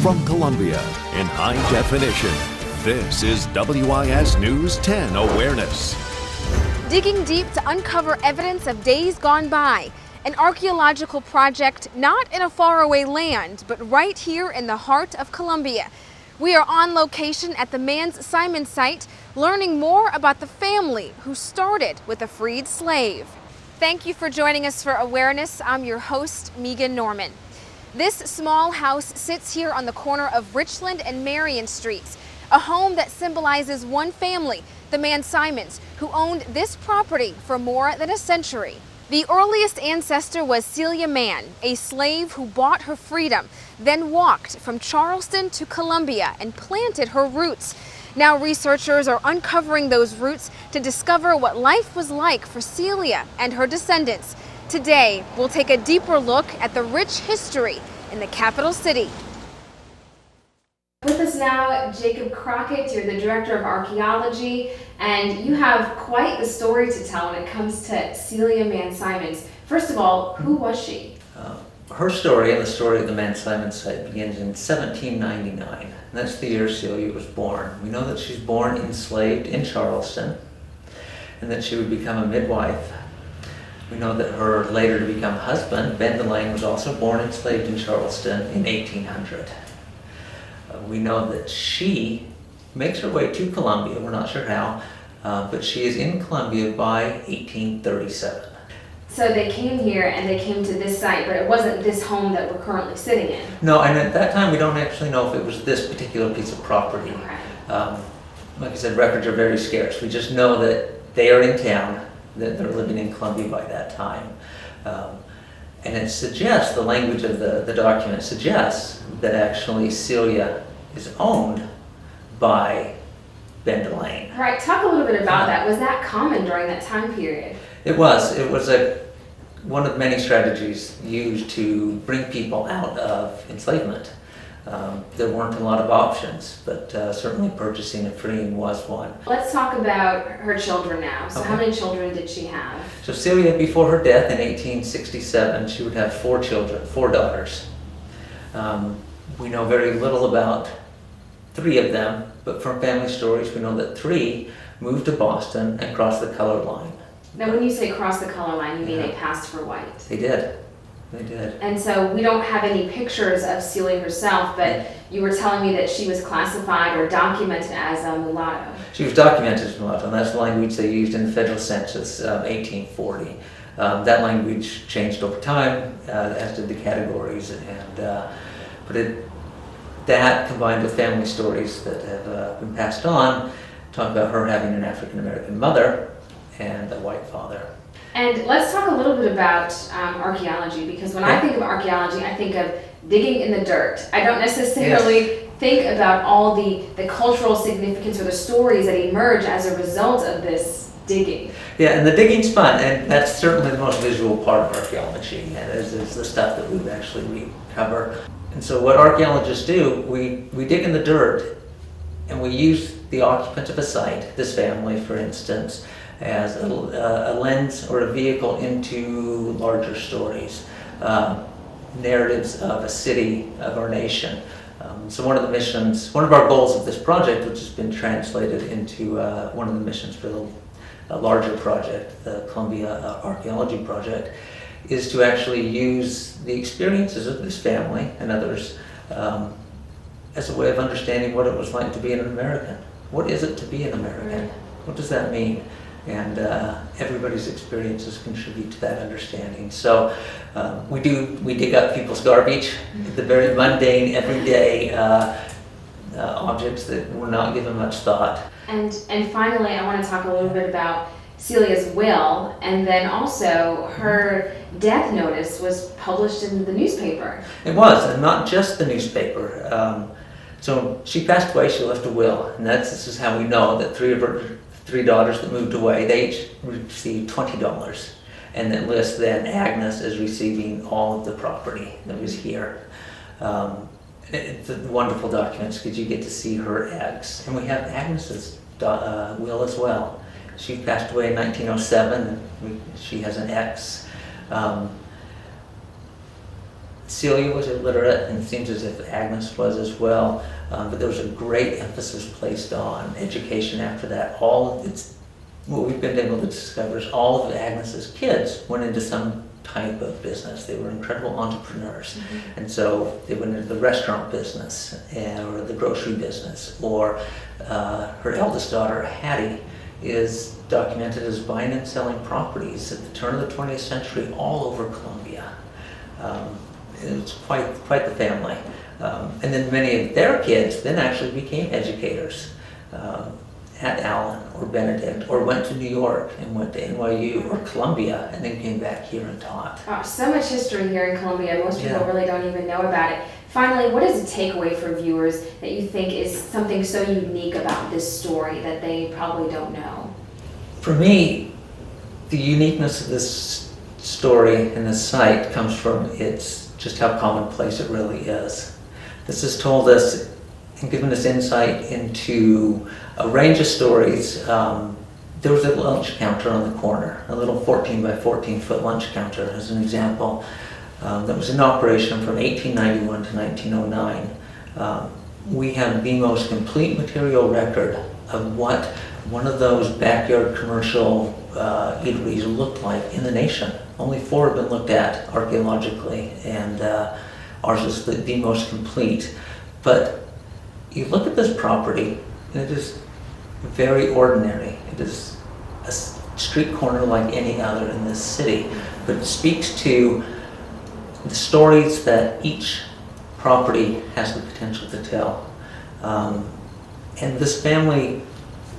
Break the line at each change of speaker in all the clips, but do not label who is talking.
From Columbia, in high definition, this is WIS News 10 Awareness.
Digging deep to uncover evidence of days gone by. An archaeological project not in a faraway land, but right here in the heart of Columbia. We are on location at the Mann-Simons site, learning more about the family who started with a freed slave. Thank you for joining us for Awareness. I'm your host, Megan Norman. This small house sits here on the corner of Richland and Marion Streets, a home that symbolizes one family, the Mann-Simons, who owned this property for more than a century. The earliest ancestor was Celia Mann, a slave who bought her freedom, then walked from Charleston to Columbia and planted her roots. Now researchers are uncovering those roots to discover what life was like for Celia and her descendants. Today, we'll take a deeper look at the rich history in the capital city. With us now, Jacob Crockett, you're the Director of Archaeology, and you have quite the story to tell when it comes to Celia Mann-Simons. First of all, who was she?
Her story and the story of the Mann-Simons site begins in 1799. And that's the year Celia was born. We know that she's born enslaved in Charleston and that she would become a midwife. We know that her later to become husband, Ben DeLane, was also born enslaved in Charleston in 1800. We know that she makes her way to Columbia, we're not sure how, but she is in Columbia by 1837.
So they came here and they came to this site, but it wasn't this home that we're currently sitting in.
No, and at that time we don't actually know if it was this particular piece of property.
Okay.
Like I said, records are very scarce. We just know that they are in town, that they're living in Columbia by that time. And it suggests, the language of the document suggests that actually Celia is owned by Ben DeLane.
Right, talk a little bit about that. Was that common during that time period?
It was. It was one of many strategies used to bring people out of enslavement. There weren't a lot of options, but certainly purchasing and freeing was one.
Let's talk about her children now. So how many children did she have?
So Celia, before her death in 1867, she would have 4 children, 4 daughters. We know very little about 3 of them, but from family stories we know that 3 moved to Boston and crossed the color line.
Now when you say cross the color line, you mean they passed for white?
They did. They did.
And so we don't have any pictures of Celia herself, but you were telling me that she was classified or documented as a mulatto.
She was documented as mulatto, and that's the language they used in the federal census of 1840. That language changed over time, as did the categories, and that combined with family stories that have been passed on, talk about her having an African-American mother and a white father.
And let's talk a little bit about archaeology, because when I think of archaeology, I think of digging in the dirt. I don't necessarily think about all the cultural significance or the stories that emerge as a result of this digging.
Yeah, and the digging's fun, and that's certainly the most visual part of archaeology, and is the stuff that we cover. And so what archaeologists do, we dig in the dirt, and we use the occupants of a site, this family for instance, as a lens or a vehicle into larger stories, narratives of a city, of our nation. So one of our goals of this project, which has been translated into one of the missions for a larger project, the Columbia Archaeology Project, is to actually use the experiences of this family and others as a way of understanding what it was like to be an American. What is it to be an American? What does that mean? And everybody's experiences contribute to that understanding. So we dig up people's garbage, the very mundane, everyday objects that were not given much thought.
And finally, I want to talk a little bit about Celia's will, and then also her death notice was published in the newspaper.
It was, and not just the newspaper. So she passed away, she left a will, and this is how we know that 3 of her 3 daughters that moved away, they each received $20, and that lists then Agnes as receiving all of the property that was here. It's a wonderful documents because you get to see her eggs, and we have Agnes's will as well. She passed away in 1907, and she has an X. Celia was illiterate, and it seems as if Agnes was as well, but there was a great emphasis placed on education after that. What we've been able to discover is all of Agnes's kids went into some type of business. They were incredible entrepreneurs. Mm-hmm. And so they went into the restaurant business or the grocery business, or her eldest daughter, Hattie, is documented as buying and selling properties at the turn of the 20th century all over Columbia. It's quite the family. And then many of their kids then actually became educators at Allen or Benedict, or went to New York and went to NYU or Columbia and then came back here and taught.
Oh, so much history here in Columbia. Most people really don't even know about it. Finally, what is a takeaway for viewers that you think is something so unique about this story that they probably don't know?
For me, the uniqueness of this story and this site comes from just how commonplace it really is. This has told us and given us insight into a range of stories. There was a lunch counter on the corner, a little 14 by 14 foot lunch counter as an example, that was in operation from 1891 to 1909. We have the most complete material record of what one of those backyard commercial eateries looked like in the nation. Only 4 have been looked at archaeologically, and ours is the most complete. But you look at this property, and it is very ordinary. It is a street corner like any other in this city, but it speaks to the stories that each property has the potential to tell. And this family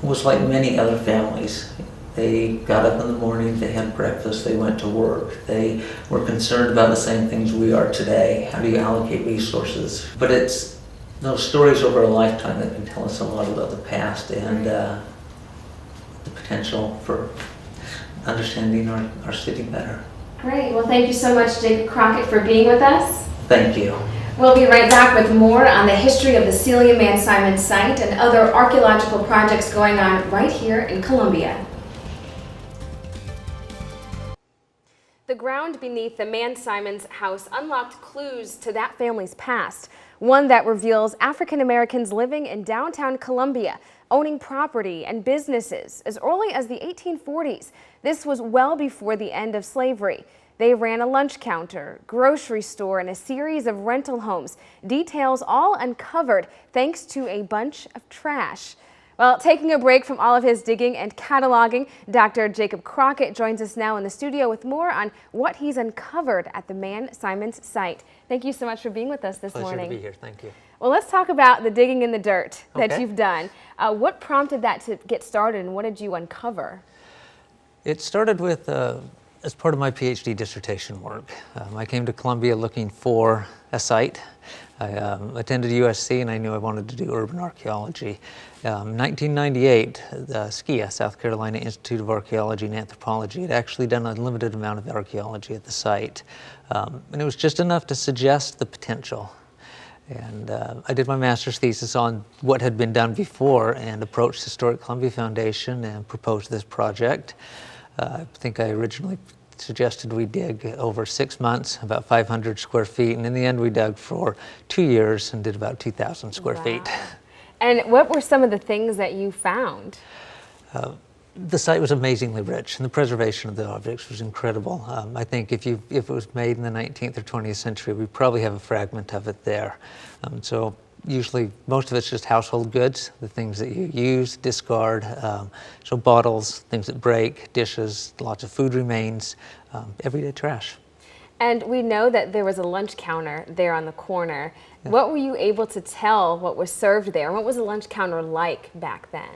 was like many other families. They got up in the morning, they had breakfast, they went to work. They were concerned about the same things we are today. How do you allocate resources? But it's those stories over a lifetime that can tell us a lot about the past and the potential for understanding our city better.
Great. Well, thank you so much, Jacob Crockett, for being with us.
Thank you.
We'll be right back with more on the history of the Celia Mann-Simons site and other archaeological projects going on right here in Columbia. The ground beneath the Mann-Simons house unlocked clues to that family's past, one that reveals African Americans living in downtown Columbia, owning property and businesses as early as the 1840s. This was well before the end of slavery. They ran a lunch counter, grocery store, and a series of rental homes, details all uncovered thanks to a bunch of trash. Well, taking a break from all of his digging and cataloging, Dr. Jacob Crockett joins us now in the studio with more on what he's uncovered at the Mann-Simons site. Thank you so much for being with us this morning.
Pleasure to be here. Thank you.
Well, let's talk about the digging in the dirt that you've done. What prompted that to get started, and what did you uncover?
It started with, as part of my PhD dissertation work. I came to Columbia looking for a site. I attended USC and I knew I wanted to do urban archaeology. 1998, the SCIA, South Carolina Institute of Archaeology and Anthropology, had actually done a limited amount of archaeology at the site. And it was just enough to suggest the potential. And I did my master's thesis on what had been done before and approached Historic Columbia Foundation and proposed this project. I think I originally suggested we dig over 6 months, about 500 square feet, and in the end we dug for 2 years and did about 2,000 square feet.
And what were some of the things that you found?
The site was amazingly rich, and the preservation of the objects was incredible. I think if it was made in the 19th or 20th century, we probably have a fragment of it there. So usually most of it's just household goods, the things that you use, discard, so bottles, things that break, dishes, lots of food remains, everyday trash.
And we know that there was a lunch counter there on the corner. Yeah. What were you able to tell what was served there? What was the lunch counter like back then?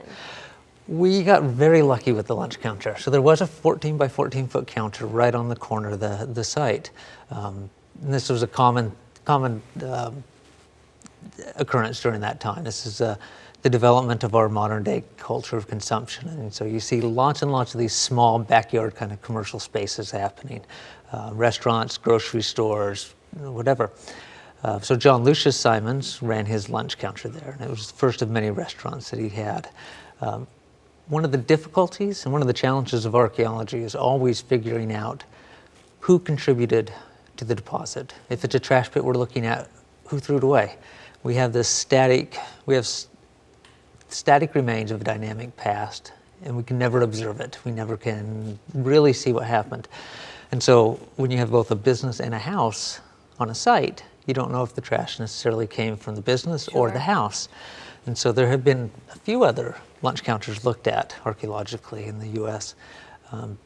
We got very lucky with the lunch counter. So there was a 14 by 14 foot counter right on the corner of the site. And this was a common occurrence during that time. This is the development of our modern day culture of consumption. And so you see lots and lots of these small backyard kind of commercial spaces happening. Restaurants, grocery stores, whatever. So John Lucius Simons ran his lunch counter there, and it was the first of many restaurants that he had. One of the difficulties and one of the challenges of archaeology is always figuring out who contributed to the deposit. If it's a trash pit, we're looking at who threw it away. We have this static remains of a dynamic past, and we can never observe it. We never can really see what happened. And so when you have both a business and a house on a site, you don't know if the trash necessarily came from the business or the house. And so there have been a few other lunch counters looked at archaeologically in the US,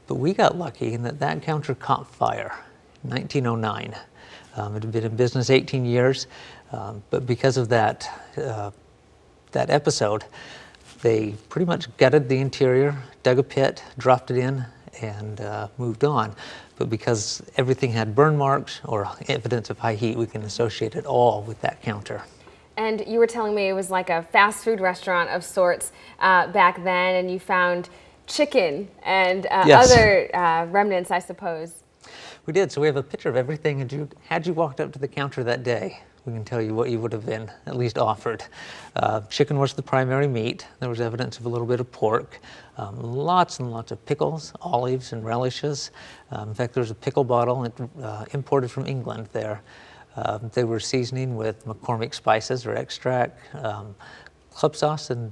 but we got lucky in that that counter caught fire in 1909. It had been in business 18 years, but because of that episode, they pretty much gutted the interior, dug a pit, dropped it in, and moved on. But because everything had burn marks or evidence of high heat, we can associate it all with that counter.
And you were telling me it was like a fast food restaurant of sorts back then, and you found chicken and
Yes.
other remnants, I suppose.
We did, so we have a picture of everything. And had you walked up to the counter that day, we can tell you what you would have been at least offered. Chicken was the primary meat. There was evidence of a little bit of pork. Lots and lots of pickles, olives, and relishes. In fact, there was a pickle bottle imported from England there. They were seasoning with McCormick spices or extract, club sauce, and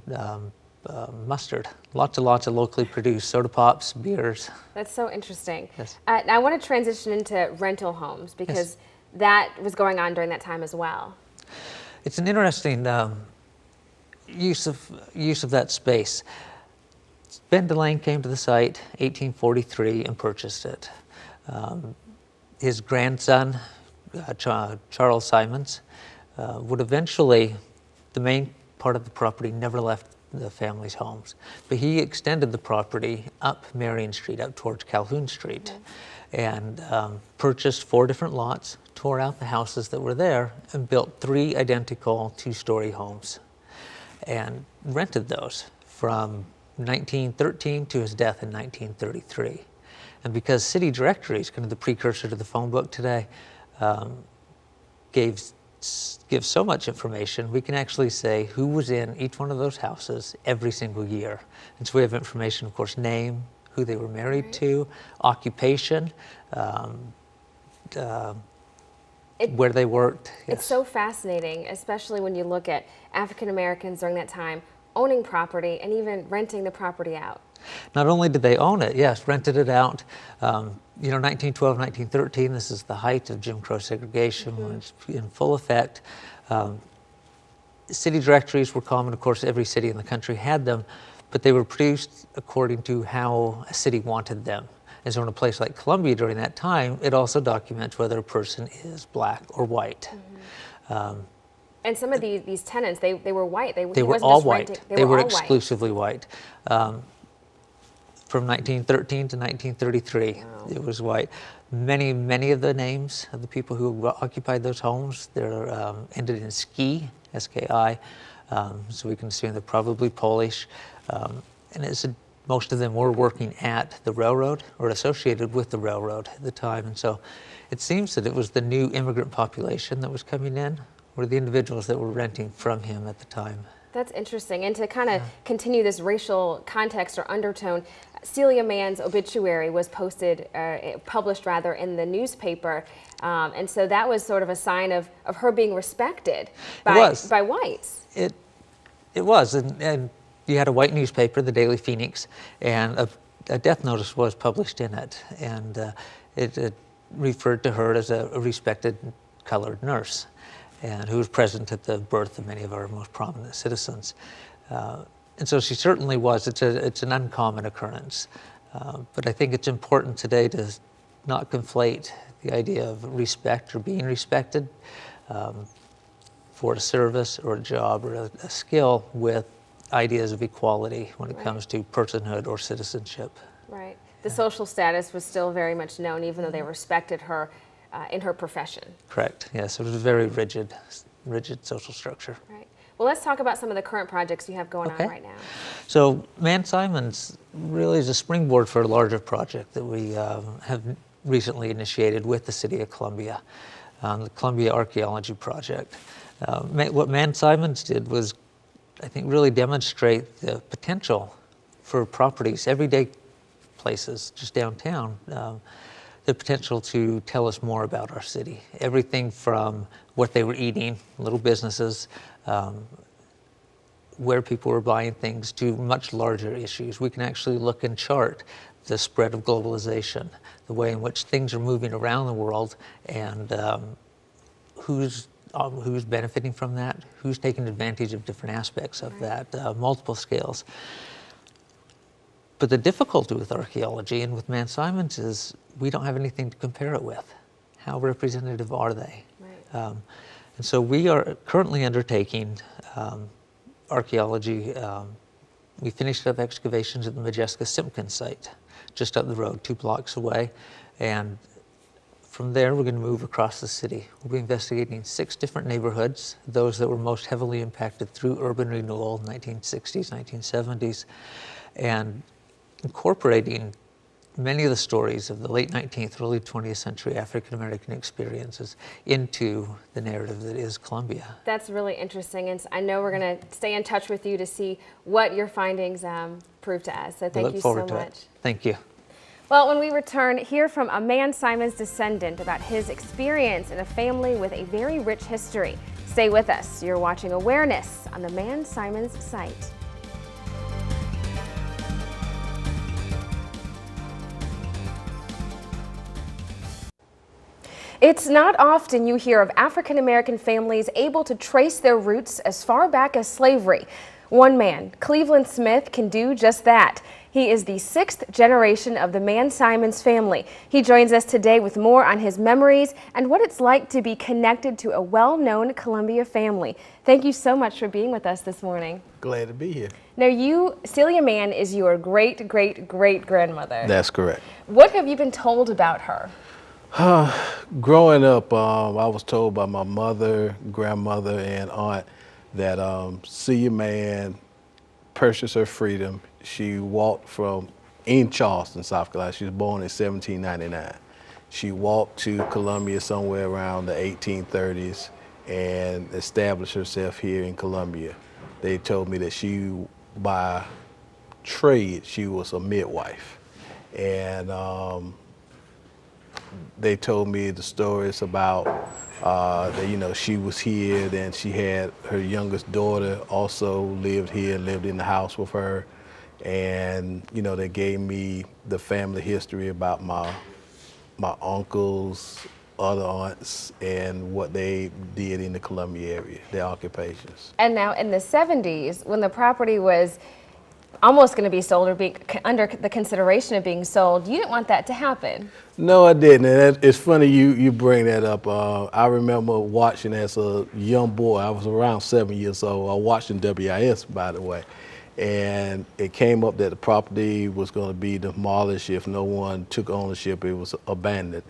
mustard. Lots and lots of locally produced soda pops, beers.
That's so interesting.
Yes.
Now I want to transition into rental homes because that was going on during that time as well.
It's an interesting use of that space. Ben Delane came to the site 1843 and purchased it. His grandson, Charles Simons, would eventually, the main part of the property never left the family's homes, but he extended the property up Marion Street, up towards Calhoun Street, and purchased 4 different lots, tore out the houses that were there, and built 3 identical 2-story homes, and rented those from 1913 to his death in 1933. And because city directories, kind of the precursor to the phone book today, give so much information, we can actually say who was in each one of those houses every single year. And so we have information, of course, name, who they were married to, occupation, where they worked.
It's so fascinating, especially when you look at African Americans during that time owning property and even renting the property out.
Not only did they own it, yes, rented it out. 1912, 1913, this is the height of Jim Crow segregation when it's in full effect. City directories were common, of course, every city in the country had them, but they were produced according to how a city wanted them. And so in a place like Columbia during that time, it also documents whether a person is black or white.
And some of these tenants, they were white. They
were all white. They were exclusively white. From 1913 to 1933, it was white. Many of the names of the people who occupied those homes, they're ended in ski, S-K-I, so we can assume they're probably Polish. And most of them were working at the railroad or associated with the railroad at the time. And so it seems that it was the new immigrant population that was coming in, or the individuals that were renting from him at the time.
That's interesting. And to kind of continue this racial context or undertone, Celia Mann's obituary was published in the newspaper. And so that was sort of a sign of her being respected by whites.
It was. And you had a white newspaper, the Daily Phoenix, and a death notice was published in it. And it referred to her as a respected colored nurse, and who was present at the birth of many of our most prominent citizens. And so she certainly was. It's an uncommon occurrence. But I think it's important today to not conflate the idea of respect or being respected for a service or a job or a skill with ideas of equality when it comes to personhood or citizenship.
Right. The social status was still very much known, even though they respected her in her profession.
Correct. Yes, it was a very rigid social structure.
Right. Well, let's talk about some of the current projects you have going on right now.
So Mann-Simons really is a springboard for a larger project that we have recently initiated with the City of Columbia, the Columbia Archaeology Project. What Mann-Simons did was, I think, really demonstrate the potential for properties, everyday places just downtown, the potential to tell us more about our city. Everything from what they were eating, little businesses, where people were buying things, to much larger issues. We can actually look and chart the spread of globalization, the way in which things are moving around the world, and who's benefiting from that, who's taking advantage of different aspects of that, multiple scales. But the difficulty with archaeology and with Mann-Simons is we don't have anything to compare it with. How representative are they? Right. And so we are currently undertaking archaeology. We finished up excavations at the Majeska-Simpkins site, just up the road, 2 blocks away. And from there, we're going to move across the city. We'll be investigating 6 different neighborhoods, those that were most heavily impacted through urban renewal, 1960s, 1970s, and incorporating many of the stories of the late 19th, early 20th century African-American experiences into the narrative that is Columbia.
That's really interesting, and I know we're going to stay in touch with you to see what your findings prove to us. So thank you so much.
Thank you.
Well, when we return, hear from a Mann-Simons descendant about his experience in a family with a very rich history. Stay with us. You're watching Awareness on the Mann-Simons site. It's not often you hear of African-American families able to trace their roots as far back as slavery. One man, Cleveland Smith, can do just that. He is the 6th generation of the Mann-Simons family. He joins us today with more on his memories and what it's like to be connected to a well-known Columbia family. Thank you so much for being with us this morning.
Glad to be here.
Now Celia Mann is your great-great-great-grandmother.
That's correct.
What have you been told about her?
Growing up, I was told by my mother, grandmother, and aunt that Celia Mann purchased her freedom. She walked in Charleston, South Carolina. She was born in 1799. She walked to Columbia somewhere around the 1830s and established herself here in Columbia. They told me that by trade, she was a midwife. And they told me the stories about that, she was here, then she had her youngest daughter also lived here, lived in the house with her. And, they gave me the family history about my uncles, other aunts, and what they did in the Columbia area, their occupations.
And now in the 70s, when the property was almost going to be sold or be under the consideration of being sold, you didn't want that to happen.
No, I didn't. And it's funny you bring that up. I remember watching as a young boy. I was around 7 years old. I was watching WIS, by the way. And it came up that the property was going to be demolished if no one took ownership. It was abandoned.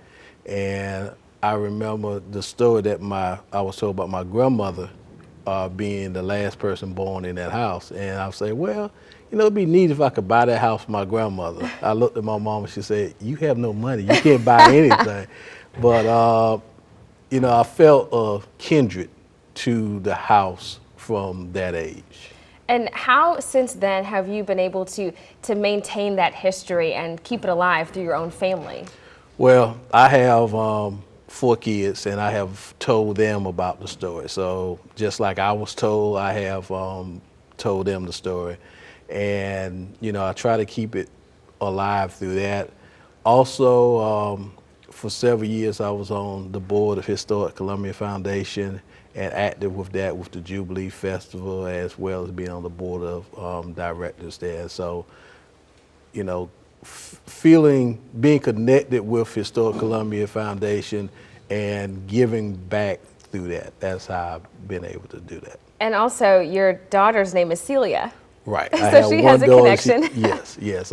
And I remember the story that I was told about my grandmother being the last person born in that house. And I would say, well, it'd be neat if I could buy that house for my grandmother. I looked at my mom and she said, you have no money, you can't buy anything. But, I felt a kindred to the house from that age.
And how, since then, have you been able to maintain that history and keep it alive through your own family? Well,
I have 4 kids, and I have told them about the story. So just like I was told, I have told them the story. And, I try to keep it alive through that. Also, for several years, I was on the board of Historic Columbia Foundation and active with that, with the Jubilee Festival, as well as being on the board of directors there. So, being connected with Historic Columbia Foundation and giving back through that, that's how I've been able to do that.
And also, your daughter's name is Celia.
Right.
So she has a connection.
Yes.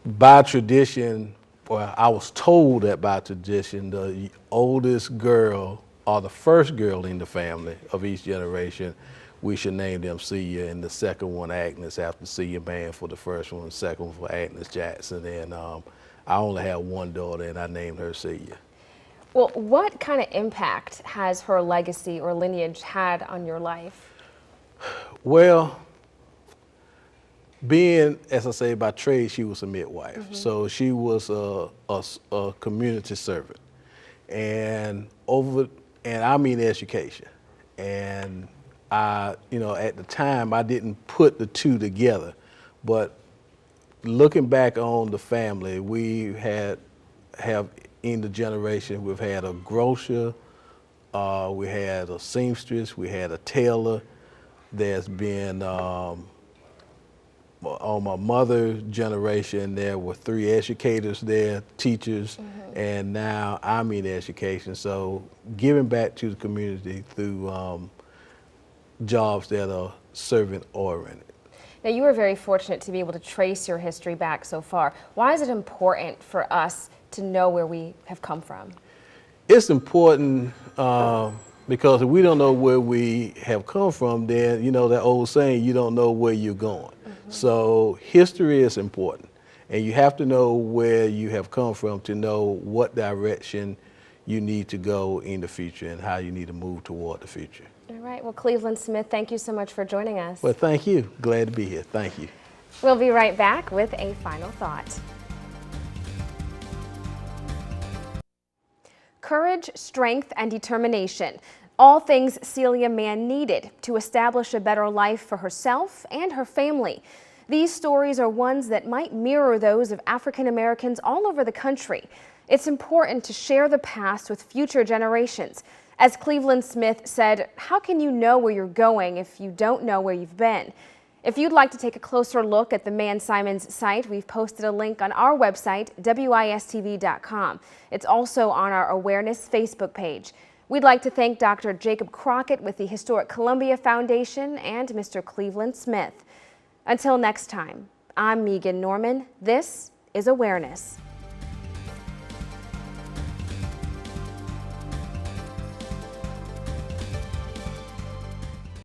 By tradition, or I was told that by tradition, the oldest girl or the first girl in the family of each generation, we should name them Celia, and the second one Agnes after Celia Mann for the first one, the second one for Agnes Jackson. And I only have one daughter, and I named her Celia.
Well, what kind of impact has her legacy or lineage had on your life?
Well, being, as I say, by trade, she was a midwife. So she was a community servant, and I mean education. And at the time, I didn't put the two together, but looking back on the family, we have in the generation, we've had a grocer, we had a seamstress, we had a tailor. There's been on my mother's generation, there were 3 educators there, teachers, and now I'm in education. So giving back to the community through jobs that are servant-oriented.
Now, you were very fortunate to be able to trace your history back so far. Why is it important for us to know where we have come from?
It's important because if we don't know where we have come from, then, that old saying, you don't know where you're going. So history is important, and you have to know where you have come from to know what direction you need to go in the future and how you need to move toward the future.
All right. Well, Cleveland Smith, thank you so much for joining us.
Well, thank you. Glad to be here. Thank you.
We'll be right back with a final thought. Courage, strength, and determination. All things Celia Mann needed to establish a better life for herself and her family. These stories are ones that might mirror those of African Americans all over the country. It's important to share the past with future generations. As Cleveland Smith said, how can you know where you're going if you don't know where you've been? If you'd like to take a closer look at the Mann-Simons site, we've posted a link on our website, wistv.com. It's also on our Awareness Facebook page. We'd like to thank Dr. Jacob Crockett with the Historic Columbia Foundation and Mr. Cleveland Smith. Until next time, I'm Megan Norman. This is Awareness.